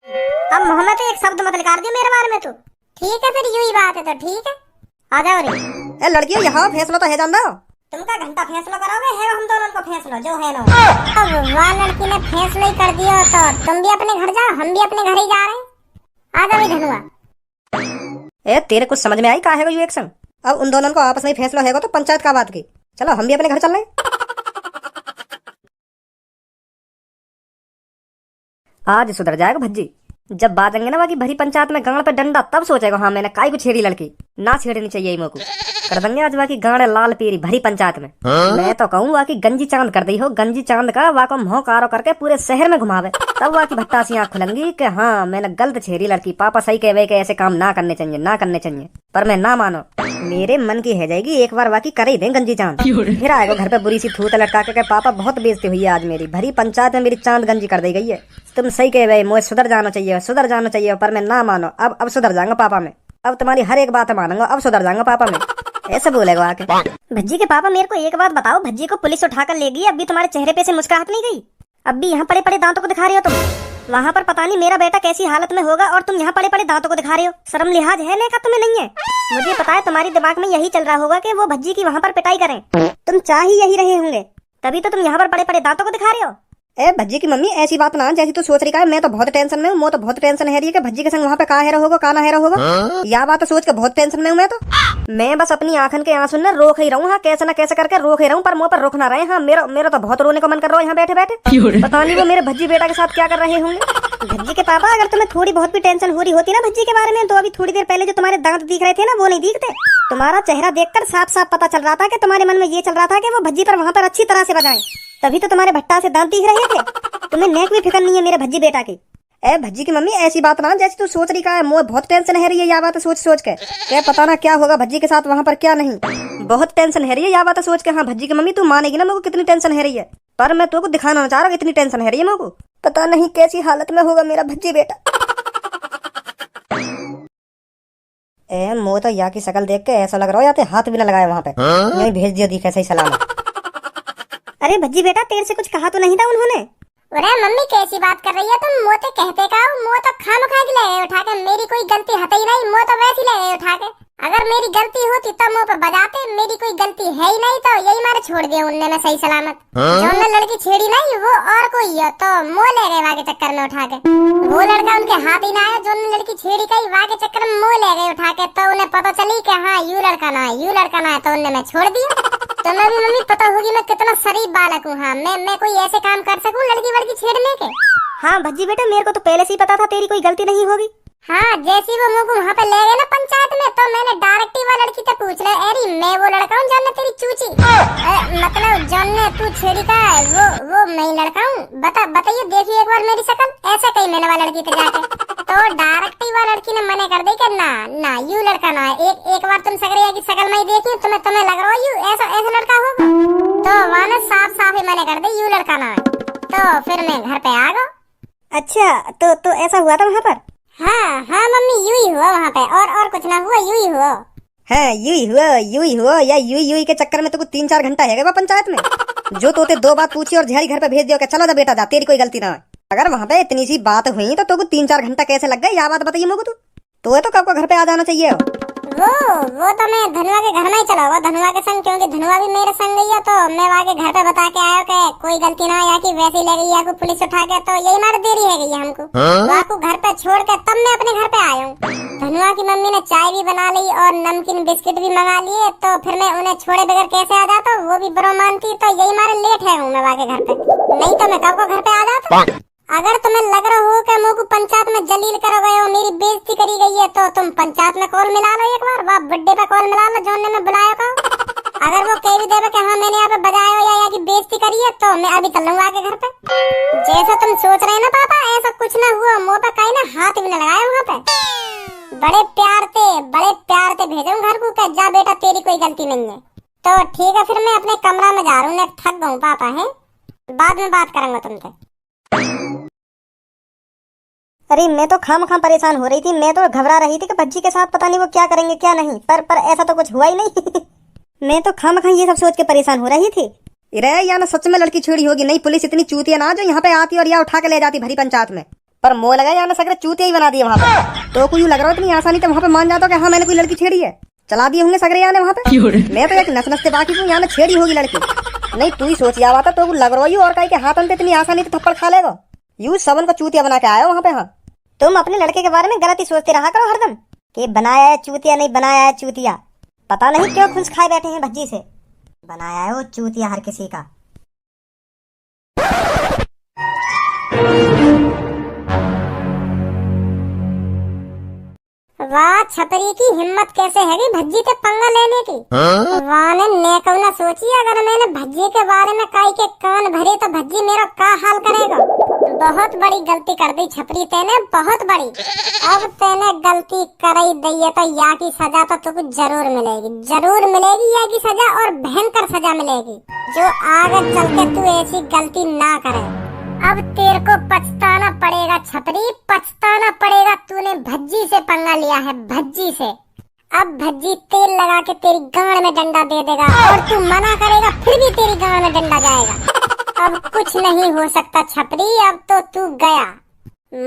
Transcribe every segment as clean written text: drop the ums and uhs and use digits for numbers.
अब मुंह में तो एक शब्द मत निकाल दियो मेरे बारे में। तो ठीक है फिर यूं ही बात है तो ठीक है, आ जाओ रे। ए लड़कियों यहाँ फैसला तो है जान दो। तुमका घंटा फैसला करोगे है हम दोनों को फैसला जो है ना। अब वह लड़की ने फैसला ही कर दिया तो तुम भी अपने घर जाओ, हम भी अपने घर ही जा रहे हैं। आ जाओ धनुआ। ए तेरे कुछ समझ में आई का है यू एक्शन? अब उन दोनों को आपस में ही फैसला होगा तो पंचायत का बात की। चलो हम भी अपने घर चल रहे। आज सुधर जाएगा भज्जी। जब बाजेंगे ना बाकी भरी पंचायत में गांड पे डंडा तब सोचेगा हाँ मैंने काई को छेड़ी लड़की ना छेड़नी चाहिए मोको। कर देंगे आज बाकी गांड लाल पीरी भरी पंचायत में। मैं तो कहूँ बाकी गंजी चांद कर दी हो, गंजी चांद का वाको मोह कारो करके पूरे शहर में घुमावे तब वाकी भट्टा सी आँख खुलेंगी कि हाँ मैंने गलत छेड़ी लड़की। पापा सही कहे के ऐसे काम ना करने चाहिए, ना करने चाहिए। पर मैं ना मानो, मेरे मन की है जाएगी एक बार वाकी कर ही दे गंजी चांद। फिर आएगा घर पे बुरी सी थूत लटका के पापा बहुत बेइज्जती हुई है आज मेरी। भरी पंचायत में मेरी चांद गंजी कर दी गई है। तुम सही कहे भाई, मुझे सुधर जाना चाहिए, सुधर जाना चाहिए। पर मैं ना मानो, अब सुधर जाऊंगा पापा में। अब तुम्हारी हर एक बात मानूंगा, अब सुधर जाऊंगा पापा में। ऐसे बोलेगा आके। भज्जी के पापा मेरे को एक बात बताओ, भज्जी को पुलिस उठाकर ले गई, अभी तुम्हारे चेहरे पे से मुस्कुराहट नहीं गई? अब भी यहाँ पड़े पड़े दांतों को दिखा रहे हो तुम। वहाँ पर पता नहीं मेरा बेटा कैसी हालत में होगा और तुम यहाँ पड़े पड़े दांतों को दिखा रहे हो। शर्म लिहाज है नहीं का तुम्हें? नहीं है? मुझे पता है तुम्हारे दिमाग में यही चल रहा होगा कि वो भज्जी की वहाँ पर पिटाई करें। तुम चाह ही यही रहे होंगे, तभी तो तुम यहाँ पर पड़े पड़े दांतों को दिखा रहे हो। ए भज्जी की मम्मी ऐसी बात ना जैसी तू सोच रही है। मैं तो बहुत टेंशन में हूँ, मैं तो बहुत टेंशन है रही है कि भज्जी के संग वहाँ पे का हेरा होगा का ना हेरा होगा। यह बात सोच के बहुत टेंशन में हूँ मैं तो। मैं बस अपनी आंखन के आंसू ने रोक ही रहूँ, हाँ कैसे ना कैसे करके रोक ही रहूँ, पर मुँह पर रोक ना रहे। हाँ मेरा तो बहुत रोने का मन कर रहा है यहाँ बैठे बैठे। पता नहीं वो मेरे भज्जी बेटा के साथ क्या कर रहे होंगे। भज्जी के पापा अगर तुम्हें थोड़ी बहुत भी टेंशन हो रही होती ना भज्जी के बारे में तो अभी थोड़ी देर पहले जो तुम्हारे दांत दिख रहे थे ना वो नहीं दिखते। तुम्हारा चेहरा देखकर साफ साफ पता चल रहा था कि तुम्हारे मन में ये चल रहा था कि वो भज्जी पर वहाँ पर अच्छी तरह से बजाएं, तभी तो तुम्हारे भट्टा से दांत दिख रहे थे। तुम्हें नेक भी फिक्र नहीं है मेरे भज्जी बेटा की। ए भज्जी की मम्मी ऐसी बात ना जैसी तू सोच रही का है। मुझे बहुत टेंशन है रही है यह बात सोच सोच के। क्या पता ना क्या होगा भज्जी के साथ वहाँ पर क्या नहीं। बहुत टेंशन है रही है यह बात सोच के। हाँ भज्जी की मम्मी तू मानेगी ना मेरे को कितनी टेंशन है रही है, पर मैं तुमको दिखाना ना चाह रहा हूँ इतनी टेंशन है रही है मेरे को। पता नहीं कैसी हालत में होगा मेरा भज्जी बेटा। ए मो तो या की शक्ल देख के ऐसा लग रहा है याते हाथ भी ना लगाए वहाँ पे, यही भेज दिया दिखे सही सलामत। अरे भज्जी बेटा तेरे से कुछ कहा तो नहीं था उन्होंने? अरे मम्मी कैसी बात कर रही है तुम? मोते कहते का मो तो खामखा के ले उठा के, मेरी कोई गलती हट ही नहीं, मो तो वैसी ले उठा के। अगर मेरी गलती होती तो मुंह पे बजाते, मेरी कोई गलती है ही नहीं तो यही मारे छोड़ दिया उनने ना सही सलामत। जो उनने लड़की छेड़ी नहीं वो और कोई है तो मुँह ले गए वहाँ के चक्कर में उठा के। वो लड़का उनके हाथ ही ना आया जो उन्होंने लड़की छेड़ी कही, वहाँ के चक्कर में मुँह ले गए उठा के। तो उन्हें पता चली कि हाँ यू लड़का ना है, यू लड़का ना है, तो उनने मैं छोड़ दिया। तो मैं भी मम्मी पता होगी मैं कितना शरीफ बालक हूँ। हाँ मैं कोई ऐसे काम कर सकूँ लड़की वड़की छेड़ने के? हाँ भज्जी बेटा मेरे को तो पहले से ही पता था तेरी कोई गलती नहीं होगी। हाँ जैसी वो मुझको वहाँ पे ले गए ना पंचायत में तो मैंने डायरेक्ट ही वो लड़की से पूछ लिया, अरे मैं वो लड़का हूँ जानने तेरी चूची मतलब जानने तू छेड़ी का वो मैं लड़का हूँ। बताइए देखिए एक बार मेरी शक्ल, ऐसे कही मैंने वो लड़की से जाके। तो डायरेक्ट ही वो लड़की ने मना कर दी कि ना यू लड़का ना है। एक बार तुम सकरिया की शक्ल में ही देखी तुम्हें लग रहा है यू ऐसा लड़का होगा, तो वहाँ ने साफ साफ ही मना कर दी यू लड़का ना है। तो फिर मैं घर पे आ गया। अच्छा तो ऐसा हुआ था वहाँ पर? हाँ मम्मी यू ही हुआ वहाँ पे, और कुछ ना हुआ, यू ही हुआ। है यू ही हुआ या यू के चक्कर में तो कुछ 3-4 घंटा है पंचायत में। जो तोते 2 बात पूछी और झेरी घर पे भेज दिया कि चलो जा बेटा जा, तेरी कोई गलती ना है। अगर वहाँ पे इतनी सी बात हुई तो 3-4 घंटा कैसे लग गए यह बात बताइए मुझको। तो कब को घर पे आ जाना चाहिए। वो तो मैं धनुआ के घर में ही चला हुआ, धनुआ के संग, क्योंकि धनुआ भी मेरे संग गई है। तो मैं वहाँ के घर पे बता के आया कि कोई गलती ना या कि वैसे ही ले गई या को पुलिस उठा के, तो यही मार देरी है गई हमको। वहाँ को घर पे छोड़ के तब मैं अपने घर पे आया हूँ। धनुआ की मम्मी ने चाय भी बना ली और नमकीन बिस्किट भी मंगा लिए, तो फिर मैं उन्हें छोड़े बगैर कैसे आ जाता, वो भी बड़ो मानती। तो यही मारे लेट है हूँ मैं वहाँ के घर पे, नहीं तो मैं कब को घर पे आ जाता। अगर तुम्हें लग रहा हो कि मुझको पंचायत में जलील करो गए हो, मेरी बेइज्जती करी गई है, तो तुम पंचायत में कॉल मिला लो एक बार, वहाँ बड्डे पे कॉल मिला लो जो ने मैं बुलाया था। अगर वो कह भी देवे कि हाँ मैंने यहाँ पे बजाया हो या की बेइज्जती करी है, तो मैं अभी चल लूंगा आके घर पे। जैसा तुम सोच रहे ना पापा ऐसा कुछ ना हुआ, मुँह पे कहीं ना हाथ भी न लगाया वहाँ पे। बड़े प्यार से भेजूं घर को कि जा बेटा तेरी कोई गलती नहीं है। तो ठीक है फिर मैं अपने कमरा में जा रहा हूँ, थक गऊँ पापा है, बाद में बात करूंगा तुमसे। अरे मैं तो खाम परेशान हो रही थी, मैं तो घबरा रही थी कि भज्जी के साथ पता नहीं वो क्या करेंगे क्या नहीं, पर ऐसा तो कुछ हुआ ही नहीं। मैं तो खाम ये सब सोच के परेशान हो रही थी। या ना सच में लड़की छेड़ी होगी। नहीं पुलिस इतनी चूतिया ना जो यहाँ पे आती और या उठा के ले जाती भरी पंचायत में। पर मोह लगा या सगरे चूतिया ही बना दिए वहाँ पे। तो कोई लग रहा है इतनी आसानी से वहाँ पे मान जाता कि हाँ मैंने कोई लड़की छेड़ी है, चला दिए होंगे सगरे याने वहाँ पे। मैं तो एक नस नसते बाकी हूँ, यहाँ में छेड़ी होगी लड़की। नहीं तू ही सोच आवा था तो लग रहा है और कहीं के हाथ अंत इतनी आसानी से थप्पड़ खा लेगा। यूं सबन को चूतिया बना के आया वहाँ पे। हाँ तुम अपने लड़के के बारे में गलत ही सोचते रहा करो हरदम कि बनाया है चूतिया, नहीं बनाया है चूतिया। पता नहीं क्यों खुश खाए बैठे हैं भज्जी से। बनाया है वो चूतिया हर किसी का। वाह छपरी की हिम्मत कैसे है भज्जी के पंगा लेने की। वाह ने नेकवना सोची अगर मैंने भज्जी के बारे में काई के कान भरे तो भज्जी मेरा का हाल करेगा। बहुत बड़ी गलती कर दी छपरी तेने, बहुत बड़ी। अब तेने गलती कराई दी तो या की सजा तो तुझको जरूर मिलेगी, जरूर मिलेगी या की सजा, और भयंकर सजा मिलेगी जो आगे चल के तू ऐसी गलती ना करे। अब तेरे को पछताना पड़ेगा छपरी, पछताना पड़ेगा। तूने भज्जी से पंगा लिया है, भज्जी से। अब भज्जी तेल लगा के तेरी गांड में डंडा दे देगा और तू मना करेगा फिर भी तेरी गांड में डंडा जाएगा। अब कुछ नहीं हो सकता छपरी, अब तो तू गया।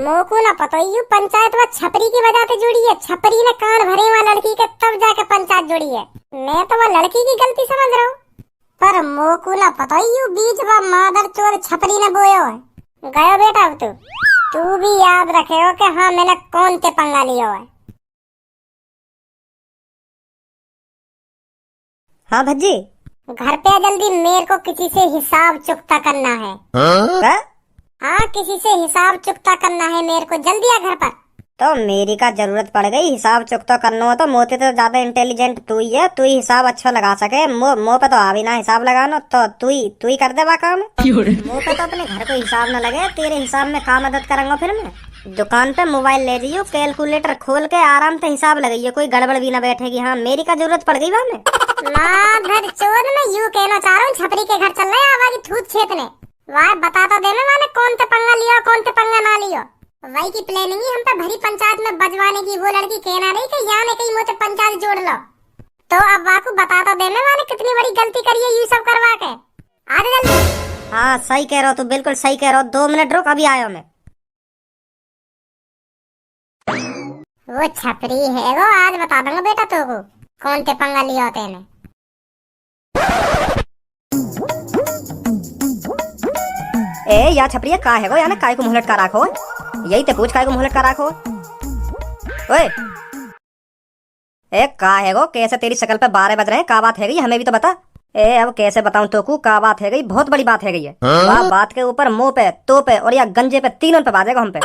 मोको ना पता यू पंचायत में छपरी की वजह से जुड़ी है। छपरी ने कान भरे वहाँ लड़की के तब जाके पंचायत जुड़ी है। मैं तो वह लड़की की गलती समझ रहा हूँ, पर मोको ना पता यू बीच वह मादर चोर छपरी ने बोया है। गया बेटा अब तू भी याद रखे हो कि हाँ मैंने कौन ते पंगा लिया है। हाँ भज्जी घर पे जल्दी, मेरे को किसी से हिसाब चुकता करना है। हाँ किसी से हिसाब चुकता करना है मेरे को, जल्दी आ घर पर। तो मेरी का जरूरत पड़ गई हिसाब चुकता करना हो तो मोते तो ज्यादा इंटेलिजेंट तू ही है, तू ही हिसाब अच्छा लगा सके। मुँह पे तो आ भी ना हिसाब लगाना, तो तू ही कर दे काम। मुँह पे तो अपने घर को हिसाब न लगे, तेरे हिसाब में काम मदद करूंगा। फिर मैं दुकान पे मोबाइल ले जाइयो, कैलकुलेटर खोल के आराम से हिसाब लगाइए, कोई गड़बड़ भी ना बैठेगी। हाँ मेरी का जरूरत पड़ गई वहाँ में। माधर चोद मैं यूँ कहना चाह रहा हूँ छपरी के घर चल रहे हैं आवाज़ थूत छेतने। वाह बता तो देना मैंने कौन ते पंगा लिया कौन ते पंगा ना लिया। वही की प्लानिंग ही हम पे भरी पंचायत में बजवाने की। वो लड़की कहना रही कि यहाँ ने कहीं मोटे पंचायत जोड़ लो। तो अब वाकू बता तो देना मैंने कितनी बड़ी गलती करी है ये सब करवा के। आ जल्दी। हाँ सही कह रहा हो, तू बिल्कुल सही कह रहा हो। 2 मिनट रुक, अभी आया मैं। वो छपरी है वो, आज बता दूंगा बेटा तो को कौन ते पंगा लिया होते ने। ए या छपरिया का है वो, या ना काय को मुंह लटका रखो। यही ते पूछ काय को मुंह लटका रखो। ओए ए का है वो, कैसे तेरी शक्ल पे 12 बज रहे हैं, का बात है गई हमें भी तो बता। ए अब कैसे बताऊं तो को का बात है गई, बहुत बड़ी बात है गई है। वाह बात के ऊपर मुंह पे, तो पे और या गंजे पे, तीनों पे बाजेगा हम पे।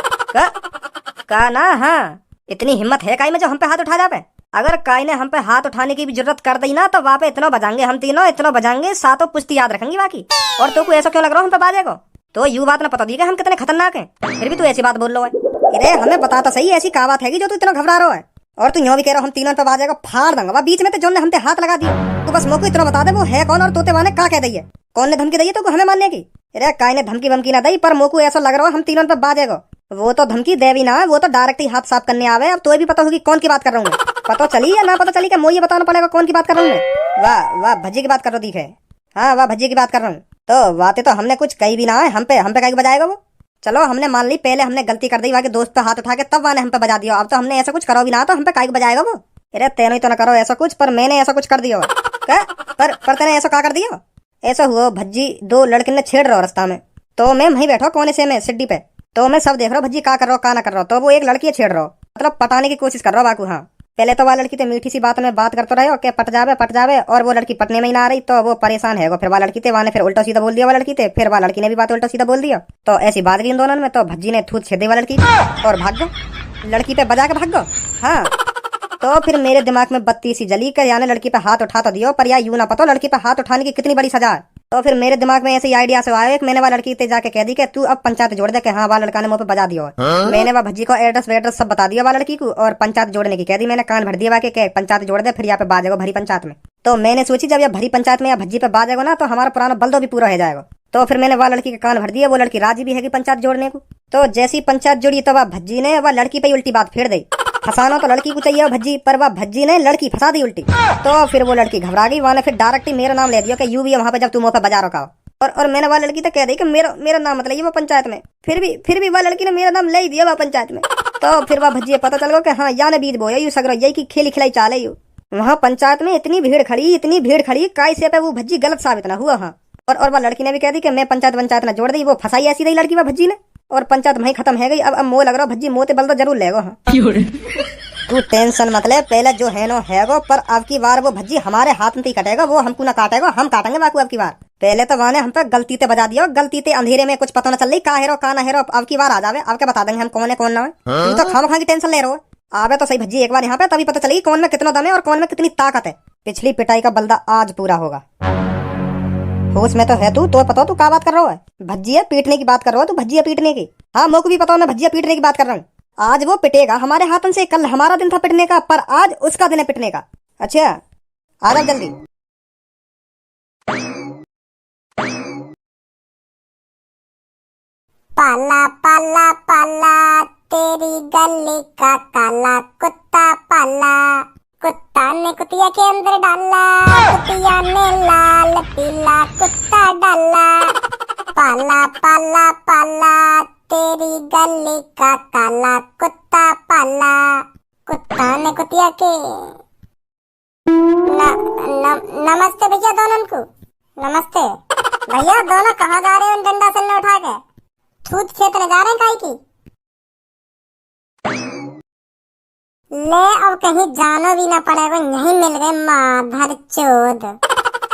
का ना हाँ इतनी हिम्मत है काई में जो हम पे हाथ उठा जावे। अगर काई ने हम पे हाथ उठाने की भी जरूरत कर दी ना तो वहाँ पे इतना बजाएंगे हम तीनों, इतना बजाएंगे सातों पुश्ती याद रखेंगी बाकी। और तो को ऐसा क्यों लग रहा हम पे बाजेगा? तो यू बात ना पता दी कि हम कितने खतरनाक हैं, फिर भी तू ऐसी बात बोल रहा है। अरे हमें पता तो सही ऐसी का बात है जो तू इतना घबरा रहा है। और तू यूं भी कह रहा हम तीनों पे बाजेगा, फाड़ दूंगा बीच में। तो जो ने हम पे हाथ लगा दिया तो बस मोको इतना बता दे वो है कौन और तोते वाने का कह दी है, कौन ने धमकी दी है तो हमें मानने की। अरे काय ने धमकी वमकी ना दी, पर मोको ऐसा लग रहा है हम तीनों पे बाजेगा। वो तो धमकी दे भी ना, वो तो डायरेक्ट ही हाथ साफ करने आवे। अब तो भी पता होगी कौन की बात कर रहा हूँ मैं। पता चली या ना पता चली कि मुझे बताना पड़ेगा कौन की बात कर रहा हूँ मैं। वाह वाह भज्जी की बात कर रहा दिखे। हाँ वाह भज्जी की बात कर रहा हूँ। तो बातें तो हमने कुछ कही भी ना है, हम पे कहीं बजाएगा वो। चलो हमने मान ली पहले हमने गलती कर दी, वहाँ के दोस्त पे हाथ उठा के तब वाने हम पे बजा दिया। अब तो हमने ऐसा कुछ करो भी ना तो हम पे काहे बजाएगा वो। अरे तेने तो ना करो ऐसा कुछ, पर मैंने ऐसा कुछ कर दिया पर तेने ऐसा क्या कर दिया? ऐसा हुआ भज्जी 2 लड़के ने छेड़ रहा रास्ता में, तो मैं वहीं बैठा कोने से में सिड्डी पे, तो मैं सब देख रहा हूँ भज्जी का कर रहा हो का ना कर रहा हो। तो वो एक लड़की छेड़ रहा हो, मतलब पटाने की कोशिश कर रहा हो बाकू। हाँ पहले तो वह लड़की तो मीठी सी बात में बात करते रहे कि पट जावे, और वो लड़की पटने में ही ना आ रही तो वो परेशान है। फिर वह लड़की थे वहाँ ने फिर उल्टा सीधा बोल दिया वह लड़की थे, फिर वह लड़की ने भी बात उल्टा सीधा बोल दिया। तो ऐसी बात गई इन दोनों में, तो भज्जी ने थूत छेद दी वह लड़की और भाग गो, लड़की पे बजा के भाग गो। हाँ तो फिर मेरे दिमाग में बत्ती सी जली कर यानी लड़की पे हाथ उठा तो दियो, पर या यूं ना पता लड़की पे हाथ उठाने की कितनी बड़ी सजा है। तो फिर मेरे दिमाग में ऐसे आइडिया से आया कि मैंने वह लड़की ते जाके कह दी कि तू अब पंचायत जोड़ दे कि हाँ वह लड़का ने मुंह पे बजा दिया। मैंने वह भज्जी को एड्रेस सब बता दिया वह लड़की को, और पंचायत जोड़ने की कह दी मैंने, कान भर दिया के पंचायत जोड़ दे, फिर यहाँ पे बाजेगा भरी पंचायत में। तो मैंने सोची जब यह भरी पंचायत में या भज्जी पे बाजेगा ना तो हमारा पुराना बलदो भी पूरा हो जाएगा। तो फिर मैंने वह लड़की के कान भर दिया, वो लड़की राजी भी है पंचायत जोड़ने को। तो जैसी पंचायत जुड़ी तो वह भज्जी ने वह लड़की पे उल्टी बात फेर दी। फंसाना तो लड़की को चाहिए भज्जी, पर वह भज्जी ने लड़की फंसा दी उल्टी। तो फिर वो लड़की घबरा गई, वहां ने फिर डायरेक्ट ही मेरा नाम ले दिया कि यू भी है वहां पे जब तुम मुंह पे बजा रखा। और मैंने वह लड़की तो कह दी कि मेरा मेरा नाम मत लिया वो पंचायत में। फिर भी वह लड़की ने मेरा नाम ले ही दिया वह पंचायत में। तो फिर वह भज्जी पता चल गया कि हाँ या ने बीज बोया यू सगरा यही की खेली खिलाई चाले यू। वहाँ पंचायत में इतनी भीड़ खड़ी काई से पे वो भज्जी गलत साबित ना हुआ। हाँ और वह लड़की ने भी कह दी कि मैं पंचायत ना जोड़ दी। वो फंसाई ऐसी रही लड़की वह भज्जी ने और पंचायत वहीं खत्म है गई। अब मोह लग रहा भज्जी मोते बल तो जरूर लेगो। हाँ तू टेंशन मत ले, पहले जो है नो हैगो, पर अब की बार वो भज्जी हमारे हाथ में ही कटेगा। वो हमको ना काटेगा, हम काटेंगे बाकू अब की बार। पहले तो वाने हम पे गलती ते बजा दिया, गलती ते अंधेरे में कुछ पता न चल रही का हेरो का ना हेरो। अब की बार आ जावे, अब के बता देंगे हम कौन है कौन ना है। तू तो खाम खा की टेंशन ले रहे हो। आवे तो सही भज्जी एक बार यहाँ पे, तभी पता चलेगी कौन में कितना दम है और कौन में कितनी ताकत है। पिछली पिटाई का बलदा आज पूरा होगा। होश में तो है तू, तो पता तू क्या बात कर रहा है। भज्जिया पीटने की बात कर रहा हो तू, भज्जिया पीटने की। हाँ मोको भी पता, मैं भज्जिया पीटने की बात कर रहा हूँ। आज वो पिटेगा हमारे हाथों से। कल हमारा दिन था पिटने का, पर आज उसका दिन है पिटने का। अच्छा आ जाओ जल्दी। पाला पाला पाला तेरी गली का काला कुत्ता पाला। कुत्ता ने कुतिया के अंदर डाला, कुतिया ने लाल पीला कुत्ता डाला। पाला पाला पाला तेरी गली का काला कुत्ता पाला। कुत्ता ने कुतिया के नमस्ते भैया दोनों को। नमस्ते भैया, दोनों कहाँ जा रहे हो डंडा से उठा के? छूत खेत ले जा रहे हैं काई की? ले अब कहीं जाना भी ना पड़ेगा, यहीं मिल गए माधर चोद।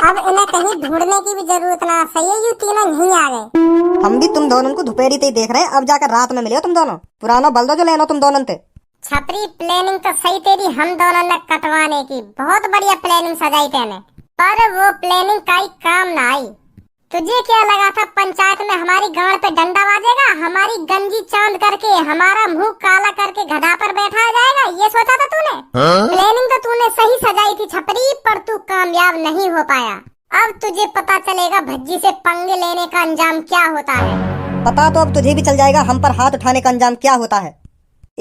अब इन्हें कहीं ढूंढने की भी जरूरत ना, सही है यू तीनों यहीं आ गए। हम भी तुम दोनों को दोपहरी ते देख रहे हैं, अब जाकर रात में मिले हो तुम दोनों। पुराना बलदो जो लेना तुम दोनों थे। छपरी प्लानिंग तो सही तेरी हम दोनों ने कटवाने की, बहुत बढ़िया प्लानिंग सजाई तेने, पर वो प्लानिंग काई काम ना आई। तुझे क्या लगा था पंचायत में हमारी गांड पे डंडा बाजेगा, हमारी गंजी चांद करके हमारा मुंह काला करके गधा पर बैठा जाएगा, ये सोचा था तूने? प्लानिंग तो तूने सही सजाई थी छपरी, पर तू कामयाब नहीं हो पाया। अब तुझे पता चलेगा भज्जी से पंगे लेने का अंजाम क्या होता है। पता तो अब तुझे भी चल जाएगा हम पर हाथ उठाने का अंजाम क्या होता है।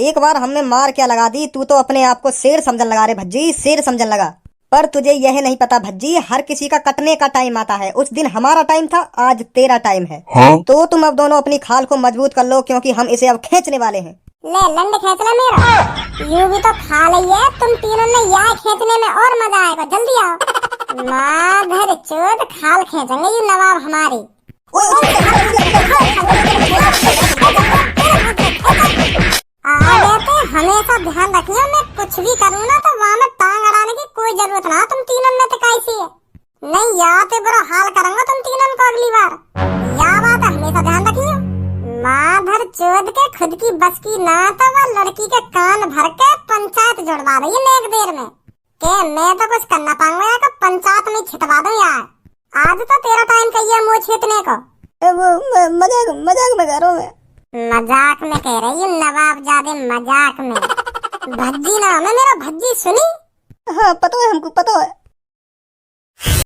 एक बार हमने मार क्या लगा दी, तू तो अपने आप को शेर समझन लगा रे भज्जी, शेर समझन लगा। पर तुझे यह नहीं पता भज्जी, हर किसी का कटने का टाइम आता है। उस दिन हमारा टाइम था, आज तेरा टाइम है। तो तुम अब दोनों अपनी खाल को मजबूत कर लो, क्योंकि हम इसे अब खींचने वाले हैं। ले लंड खींच ले मेरा, यूं भी तो खा ली है तुम तीनों ने, यहाँ खींचने में और मजा आएगा। जल्दी आओ माधर चोद, खाल खींचेंगे यू नवाब हमारी। हमेशा ध्यान रखियो, मैं कुछ भी करूँ ना तो वहाँ में टांग अड़ाने की कोई जरूरत ना। तुम तीनों में तो कैसी है नहीं, यहाँ पे बड़ा हाल करूंगा तुम तीनों को अगली बार। यह बात हमेशा ध्यान रखियो। माधर चोद के खुद की बस की ना तो वह लड़की के कान भर के पंचायत जोड़वा रही है एक देर में। के मैं तो कुछ करना पाऊंगा का पंचायत में छिटवा दूं यार। आज तो तेरा टाइम कहिए मुँह छीटने को। मजाक में कह रहा हूँ मैं। मजाक में कह रही हूँ नवाब जादे, मजाक में। भज्जी नाम है मेरा, भज्जी सुनी? हाँ पता है हमको, पता है।